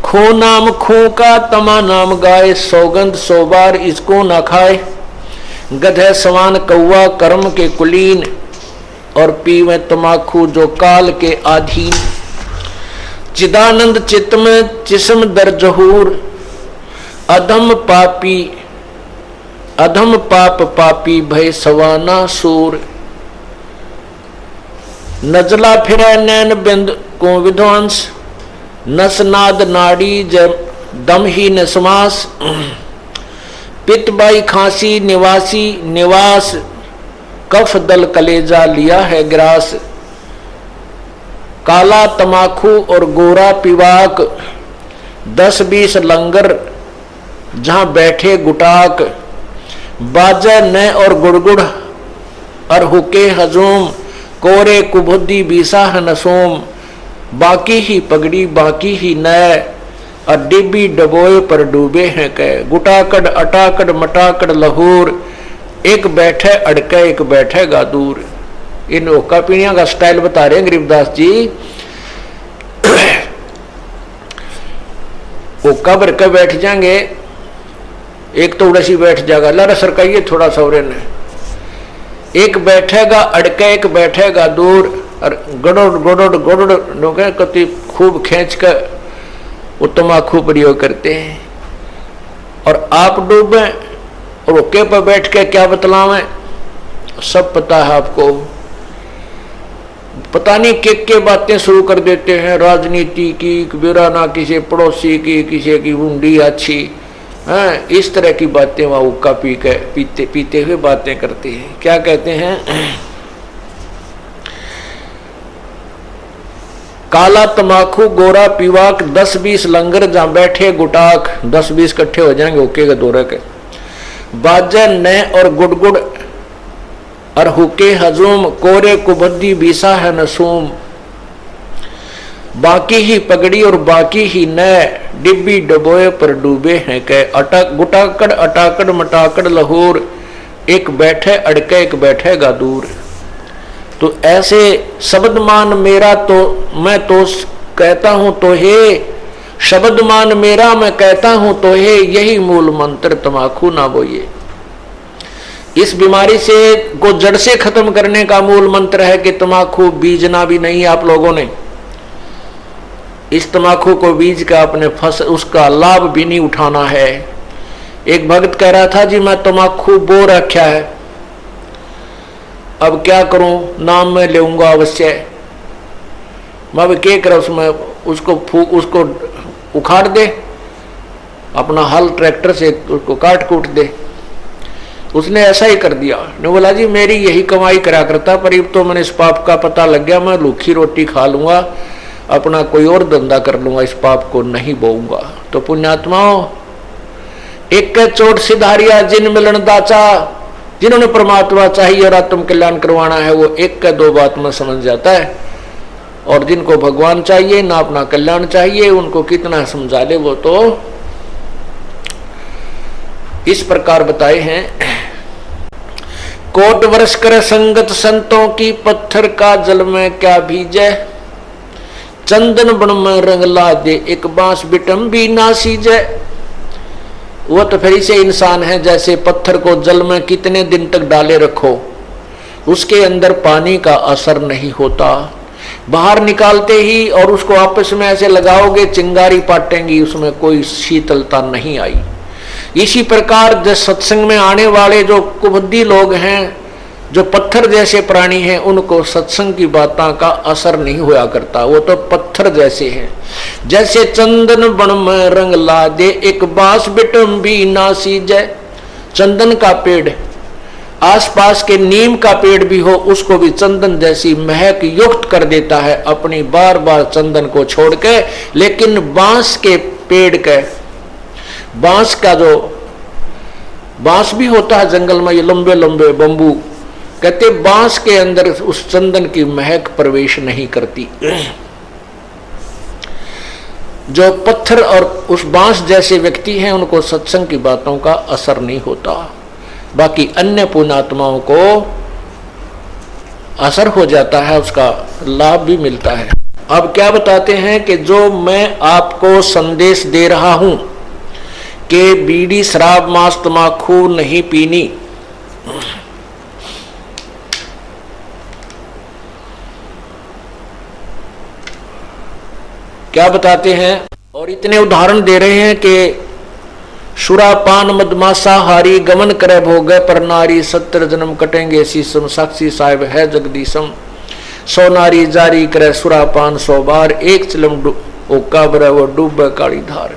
खो नाम खो का तमा नाम गाए, सौगंध 100 बार इसको ना खाए। गधे सवान कौआ कर्म के कुलीन, और पीवे तमाखू जो काल के आधीन। चिदानंद चित्त में जिस्म दर जहूर, अधम पाप पापी भय सवाना सूर। नजला फिरे नैन बिंद को विध्वंस, नसनाद नाड़ी दम ही न समास। पितबाई खांसी निवास, कफ दल कलेजा लिया है ग्रास। काला तमाखू और गोरा पिवाक, 10-20 लंगर जहां बैठे गुटाक। बाजा न और गुड़गुड़ और हुके हजूम, कोरे कुबुद्धि बीसा है नसोम। बाकी ही पगड़ी बाकी ही नय, और डिब्बी डबोए पर डूबे हैं कह। गुटाकड़ अटाकड़ मटाकड़ लहूर, एक बैठे अड़के एक बैठेगा दूर। इन ओका पीणिया का स्टाइल बता रहे हैं गरीबदास जी। ओका भर के बैठ जाएंगे, एक तो उड़सी बैठ जाएगा, लड़ सरकाइए थोड़ा सवरे ने। एक बैठेगा अड़के एक बैठेगा दूर, और गड़ोड़ गोड़ोड़ गोड़ोड़ कति खूब खींच कर वो तमाखू प्रयोग करते हैं। और आप डूबे और ओके पर बैठ के क्या बतलावें, सब पता है आपको। पता नहीं के बातें शुरू कर देते हैं, राजनीति की, बिराना किसी पड़ोसी की, किसी की हुंडी अच्छी है, इस तरह की बातें वहां हुक्का पीते हुए बातें करते हैं। क्या कहते हैं, काला तमाखू गोरा पीवाक, 10-20 लंगर जहां बैठे गुटाक। 10-20 इकट्ठे हो जाएंगे ओके के दौरे के। बाजे न और गुड़गुड़ और हुके हजूम, कोरे कुबद्दी बीसा है नसूम। बाकी ही पगड़ी और बाकी ही न, डिब्बी डबोए पर डूबे हैं कह। गुटाकड़ अटाकड़ मटाकड़ लहूर, एक बैठे अड़के एक बैठेगा दूर। तो ऐसे शब्द मान मेरा तो मैं तो कहता हूं तो हे, शब्द मान मेरा मैं कहता हूं तो हे, यही मूल मंत्र तमाखू ना बोइए। इस बीमारी से को जड़ से खत्म करने का मूल मंत्र है कि तमाखू बीजना भी नहीं। आप लोगों ने इस तमाखू को बीज का अपने उसका लाभ भी नहीं उठाना है। एक भक्त कह रहा था जी मैं तमाखू बो रखा है, अब क्या करूं, नाम में लेऊंगा अवश्य। मैं क्या करा उसमें, उसको उखाड़ दे, अपना हल ट्रैक्टर से उसको काट कूट दे। उसने ऐसा ही कर दिया। ने बोला जी मेरी यही कमाई करा करता, पर अब तो मैंने इस पाप का पता लग गया, मैं लूखी रोटी खा लूंगा, अपना कोई और धंधा कर लूंगा, इस पाप को नहीं बोऊंगा। तो पुण्यात्माओं, एक चोट सिधारिया जिन मिलन दाचा, जिन्होंने परमात्मा चाहिए और आत्म कल्याण करवाना है, वो एक का दो बात में समझ जाता है। और जिनको भगवान चाहिए ना अपना कल्याण चाहिए, उनको कितना समझा ले वो तो इस प्रकार बताए हैं। कोट वर्ष कर संगत संतों की, पत्थर का जल में क्या भीजे। चंदन बन में रंग ला दे, एक बांस बिटम भी ना सीजे। वो तो फिर से इंसान है, जैसे पत्थर को जल में कितने दिन तक डाले रखो, उसके अंदर पानी का असर नहीं होता। बाहर निकालते ही और उसको आपस में ऐसे लगाओगे, चिंगारी पाटेंगी, उसमें कोई शीतलता नहीं आई। इसी प्रकार जो सत्संग में आने वाले जो कुबुद्धि लोग हैं, जो पत्थर जैसे प्राणी हैं, उनको सत्संग की बातों का असर नहीं हुआ करता। वो तो पत्थर जैसे हैं। जैसे चंदन बन में रंग ला दे, एक बांस बिटम भी ना सीजे। चंदन का पेड़, आसपास के नीम का पेड़ भी हो, उसको भी चंदन जैसी महक युक्त कर देता है अपनी बार बार चंदन को छोड़ के। लेकिन बांस के पेड़ के, बांस का जो बांस भी होता है जंगल में, ये लंबे लंबे बंबू, कहते बांस के अंदर उस चंदन की महक प्रवेश नहीं करती। जो पत्थर और उस बांस जैसे व्यक्ति हैं, उनको सत्संग की बातों का असर नहीं होता। बाकी अन्य पुण्यात्माओं को असर हो जाता है, उसका लाभ भी मिलता है। अब क्या बताते हैं कि जो मैं आपको संदेश दे रहा हूं कि बीड़ी शराब मांस तमाकू नहीं पीनी, क्या बताते हैं, और इतने उदाहरण दे रहे हैं कि सुरापान मदमासाहारी गमन करे भोगे पर नारी 70 जन्म कटेंगे शीशम, साक्षी साहिब है जगदीशम। 100 नारी जारी करे सुरापान 100 बार, एक चिलम ओका बरे वो डूबे काली धार।